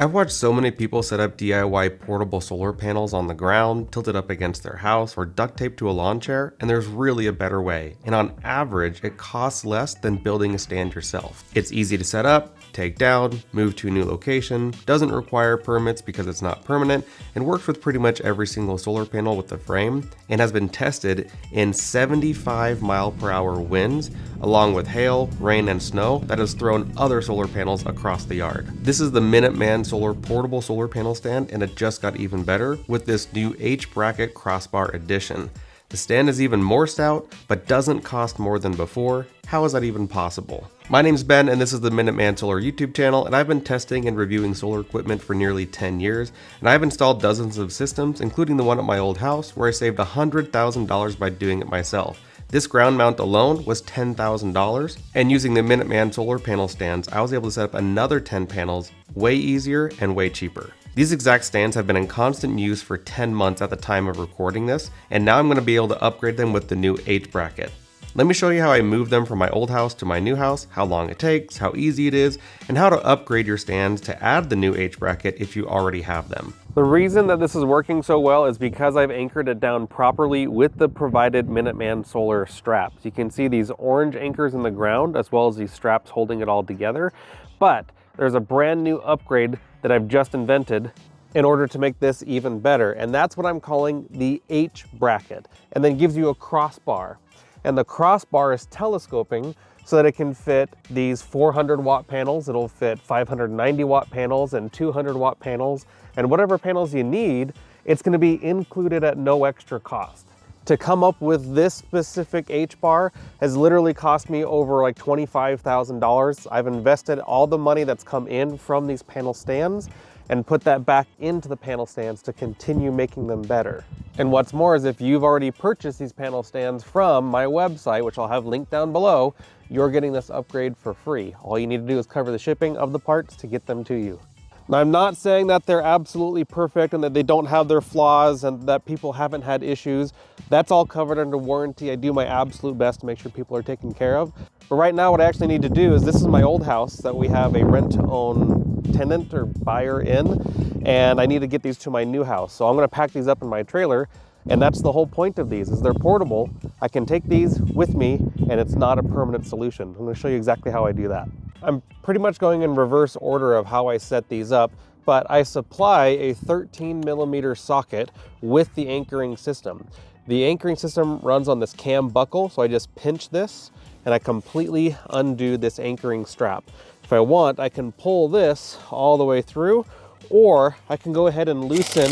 I've watched so many people set up DIY portable solar panels on the ground, tilted up against their house, or duct taped to a lawn chair, and there's really a better way. And on average, it costs less than building a stand yourself. It's easy to set up, take down, move to a new location, doesn't require permits because it's not permanent, and works with pretty much every single solar panel with the frame, and has been tested in 75-mile-per-hour winds, along with hail, rain, and snow that has thrown other solar panels across the yard. This is the Minuteman Solar portable solar panel stand, and it just got even better with this new H-bracket crossbar edition. The stand is even more stout, but doesn't cost more than before. How is that even possible? My name's Ben, and this is the Minuteman Solar YouTube channel, and I've been testing and reviewing solar equipment for nearly 10 years, and I've installed dozens of systems, including the one at my old house, where I saved $100,000 by doing it myself. This ground mount alone was $10,000, and using the Minuteman solar panel stands, I was able to set up another 10 panels way easier and way cheaper. These exact stands have been in constant use for 10 months at the time of recording this, and now I'm going to be able to upgrade them with the new H-bracket. Let me show you how I moved them from my old house to my new house, how long it takes, how easy it is, and how to upgrade your stands to add the new H-bracket if you already have them. The reason that this is working so well is because I've anchored it down properly with the provided Minuteman solar straps. You can see these orange anchors in the ground as well as these straps holding it all together, but there's a brand new upgrade that I've just invented in order to make this even better, and that's what I'm calling the H-bracket, and then gives you a crossbar. And the crossbar is telescoping so that it can fit these 400 watt panels, it'll fit 590 watt panels and 200 watt panels, and whatever panels you need, it's gonna be included at no extra cost. To come up with this specific H-bar has literally cost me over like $25,000. I've invested all the money that's come in from these panel stands and put that back into the panel stands to continue making them better. And what's more is if you've already purchased these panel stands from my website, which I'll have linked down below, you're getting this upgrade for free. All you need to do is cover the shipping of the parts to get them to you. Now, I'm not saying that they're absolutely perfect and that they don't have their flaws and that people haven't had issues. That's all covered under warranty. I do my absolute best to make sure people are taken care of. But right now what I actually need to do is, this is my old house that we have a rent-to-own tenant or buyer in, and I need to get these to my new house. So I'm gonna pack these up in my trailer, and that's the whole point of these, is they're portable. I can take these with me and it's not a permanent solution. I'm gonna show you exactly how I do that. I'm pretty much going in reverse order of how I set these up, but I supply a 13mm socket with the anchoring system. The anchoring system runs on this cam buckle, so I just pinch this and I completely undo this anchoring strap. If I want, I can pull this all the way through, or I can go ahead and loosen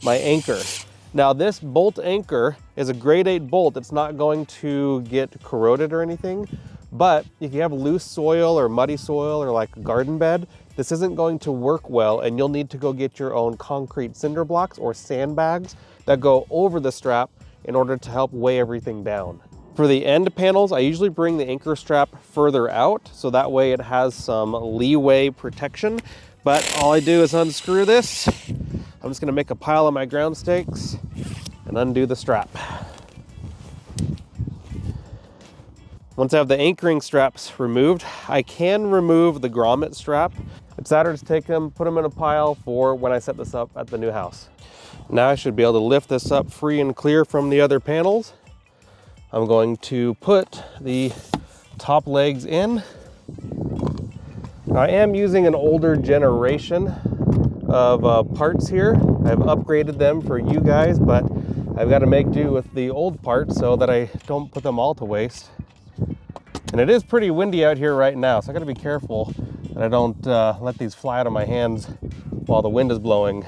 my anchor. Now this bolt anchor is a grade 8 bolt. It's not going to get corroded or anything, but if you have loose soil or muddy soil or like a garden bed, this isn't going to work well, and you'll need to go get your own concrete cinder blocks or sandbags that go over the strap in order to help weigh everything down. For the end panels, I usually bring the anchor strap further out, so that way it has some leeway protection. But all I do is unscrew this. I'm just gonna make a pile of my ground stakes and undo the strap. Once I have the anchoring straps removed, I can remove the grommet strap. It's better to take them, put them in a pile for when I set this up at the new house. Now I should be able to lift this up free and clear from the other panels. I'm going to put the top legs in. I am using an older generation of parts here. I've upgraded them for you guys, but I've got to make do with the old parts so that I don't put them all to waste. And it is pretty windy out here right now, so I got to be careful that I don't let these fly out of my hands while the wind is blowing.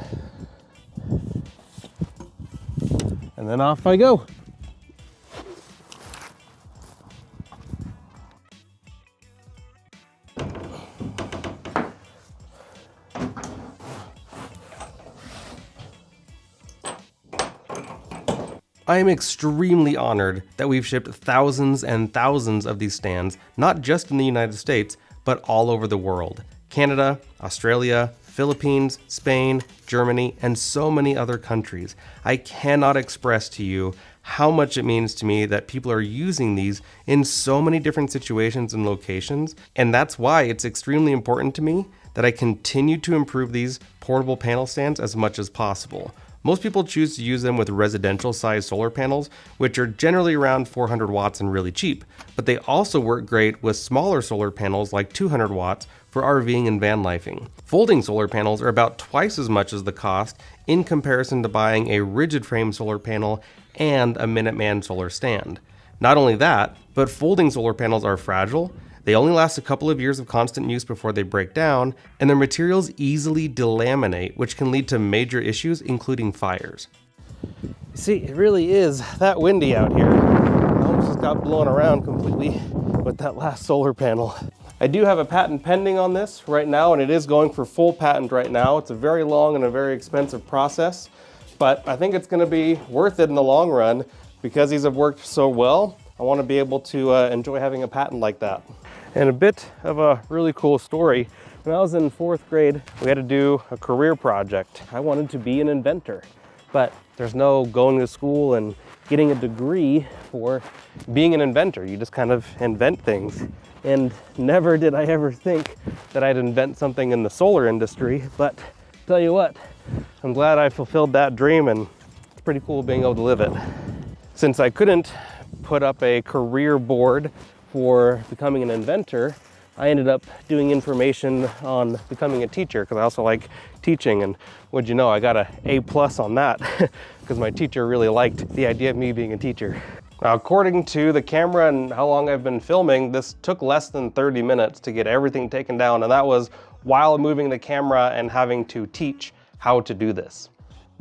And then off I go. I am extremely honored that we've shipped thousands and thousands of these stands, not just in the United States, but all over the world. Canada, Australia, Philippines, Spain, Germany, and so many other countries. I cannot express to you how much it means to me that people are using these in so many different situations and locations, and that's why it's extremely important to me that I continue to improve these portable panel stands as much as possible. Most people choose to use them with residential sized solar panels, which are generally around 400 watts and really cheap, but they also work great with smaller solar panels like 200 watts for RVing and van lifing. Folding solar panels are about twice as much as the cost in comparison to buying a rigid frame solar panel and a Minuteman solar stand. Not only that, but folding solar panels are fragile. They only last a couple of years of constant use before they break down, and their materials easily delaminate, which can lead to major issues, including fires. See, it really is that windy out here. I almost just got blown around completely with that last solar panel. I do have a patent pending on this right now, and it is going for full patent right now. It's a very long and a very expensive process, but I think it's going to be worth it in the long run because these have worked so well. I want to be able to enjoy having a patent like that. And a bit of a really cool story. When I was in 4th grade, we had to do a career project. I wanted to be an inventor, but there's no going to school and getting a degree for being an inventor. You just kind of invent things. And never did I ever think that I'd invent something in the solar industry, but tell you what, I'm glad I fulfilled that dream, and it's pretty cool being able to live it. Since I couldn't put up a career board for becoming an inventor, I ended up doing information on becoming a teacher because I also like teaching, and what'd you know, I got an A+ on that because my teacher really liked the idea of me being a teacher. Now, according to the camera and how long I've been filming, this took less than 30 minutes to get everything taken down, and that was while moving the camera and having to teach how to do this.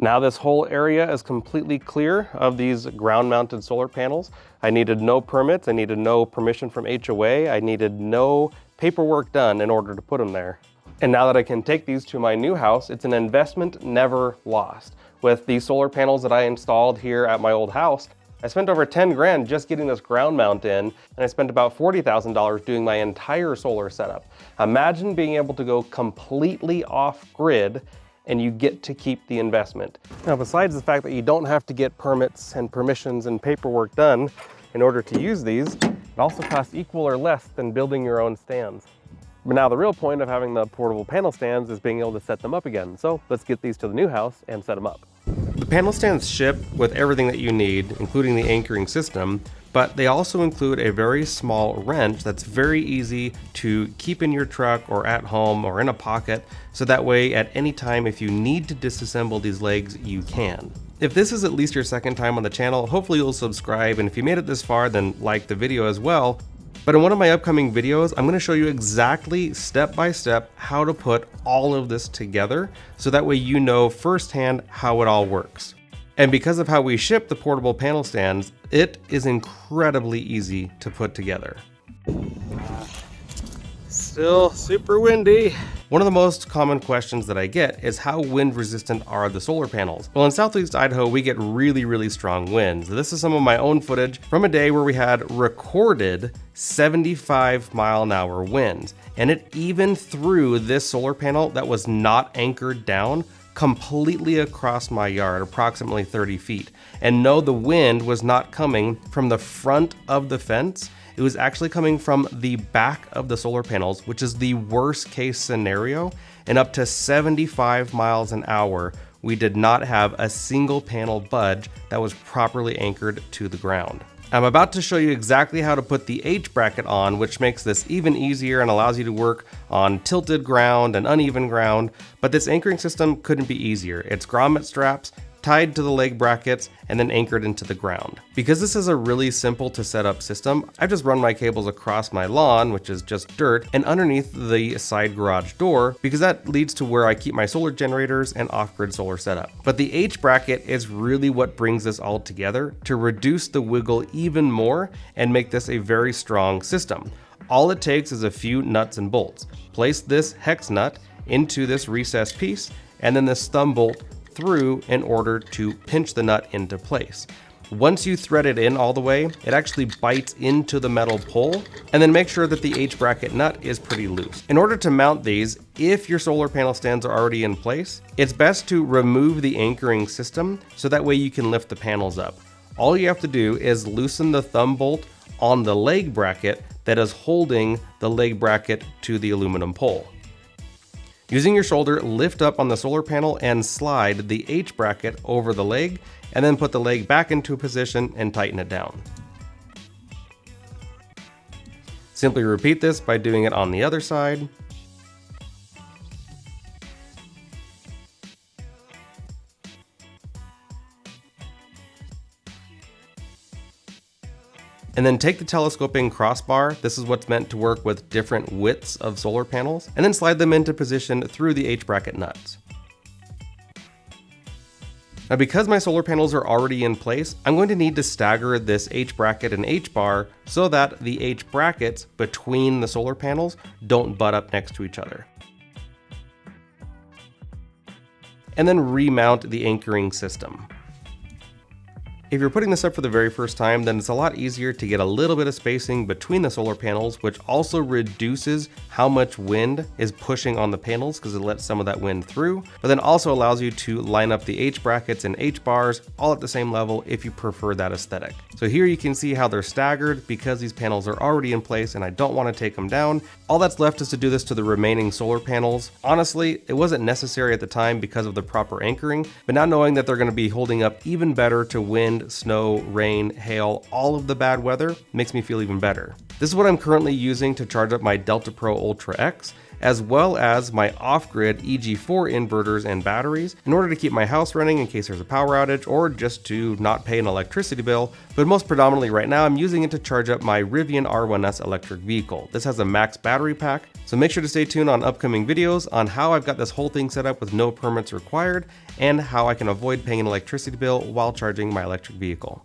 Now this whole area is completely clear of these ground-mounted solar panels. I needed no permits, I needed no permission from HOA, I needed no paperwork done in order to put them there. And now that I can take these to my new house, it's an investment never lost. With these solar panels that I installed here at my old house, I spent over 10 grand just getting this ground mount in, and I spent about $40,000 doing my entire solar setup. Imagine being able to go completely off grid and you get to keep the investment. Now, besides the fact that you don't have to get permits and permissions and paperwork done in order to use these, it also costs equal or less than building your own stands. But now the real point of having the portable panel stands is being able to set them up again. So let's get these to the new house and set them up. The panel stands ship with everything that you need, including the anchoring system, but they also include a very small wrench that's very easy to keep in your truck or at home or in a pocket, so that way at any time if you need to disassemble these legs, you can. If this is at least your second time on the channel, hopefully you'll subscribe, and if you made it this far, then like the video as well. But in one of my upcoming videos, I'm going to show you exactly step by step how to put all of this together, so that way you know firsthand how it all works. And because of how we ship the portable panel stands, it is incredibly easy to put together. Still super windy. One of the most common questions that I get is how wind resistant are the solar panels? Well, in Southeast Idaho, we get really strong winds. This is some of my own footage from a day where we had recorded 75-mile-an-hour winds. And it even threw this solar panel that was not anchored down completely across my yard, approximately 30 feet. And no, the wind was not coming from the front of the fence. It was actually coming from the back of the solar panels, which is the worst case scenario. And up to 75 miles an hour, we did not have a single panel budge that was properly anchored to the ground. I'm about to show you exactly how to put the H bracket on, which makes this even easier and allows you to work on tilted ground and uneven ground, but this anchoring system couldn't be easier. It's grommet straps tied to the leg brackets and then anchored into the ground. Because this is a really simple to set up system, I've just run my cables across my lawn, which is just dirt, and underneath the side garage door, because that leads to where I keep my solar generators and off-grid solar setup. But the H bracket is really what brings this all together to reduce the wiggle even more and make this a very strong system. All it takes is a few nuts and bolts. Place this hex nut into this recessed piece, and then this thumb bolt through in order to pinch the nut into place. Once you thread it in all the way, it actually bites into the metal pole, and then make sure that the H bracket nut is pretty loose. In order to mount these, if your solar panel stands are already in place, it's best to remove the anchoring system so that way you can lift the panels up. All you have to do is loosen the thumb bolt on the leg bracket that is holding the leg bracket to the aluminum pole. Using your shoulder, lift up on the solar panel and slide the H bracket over the leg, and then put the leg back into a position and tighten it down. Simply repeat this by doing it on the other side. And then take the telescoping crossbar, this is what's meant to work with different widths of solar panels, and then slide them into position through the H bracket nuts. Now because my solar panels are already in place, I'm going to need to stagger this H bracket and H bar so that the H brackets between the solar panels don't butt up next to each other. And then remount the anchoring system. If you're putting this up for the very first time, then it's a lot easier to get a little bit of spacing between the solar panels, which also reduces how much wind is pushing on the panels because it lets some of that wind through, but then also allows you to line up the H brackets and H bars all at the same level if you prefer that aesthetic. So here you can see how they're staggered because these panels are already in place and I don't want to take them down. All that's left is to do this to the remaining solar panels. Honestly, it wasn't necessary at the time because of the proper anchoring, but now knowing that they're going to be holding up even better to wind, snow, rain, hail, all of the bad weather makes me feel even better. This is what I'm currently using to charge up my Delta Pro Ultra X, as well as my off-grid EG4 inverters and batteries in order to keep my house running in case there's a power outage or just to not pay an electricity bill. But most predominantly right now, I'm using it to charge up my Rivian R1S electric vehicle. This has a max battery pack, so make sure to stay tuned on upcoming videos on how I've got this whole thing set up with no permits required and how I can avoid paying an electricity bill while charging my electric vehicle.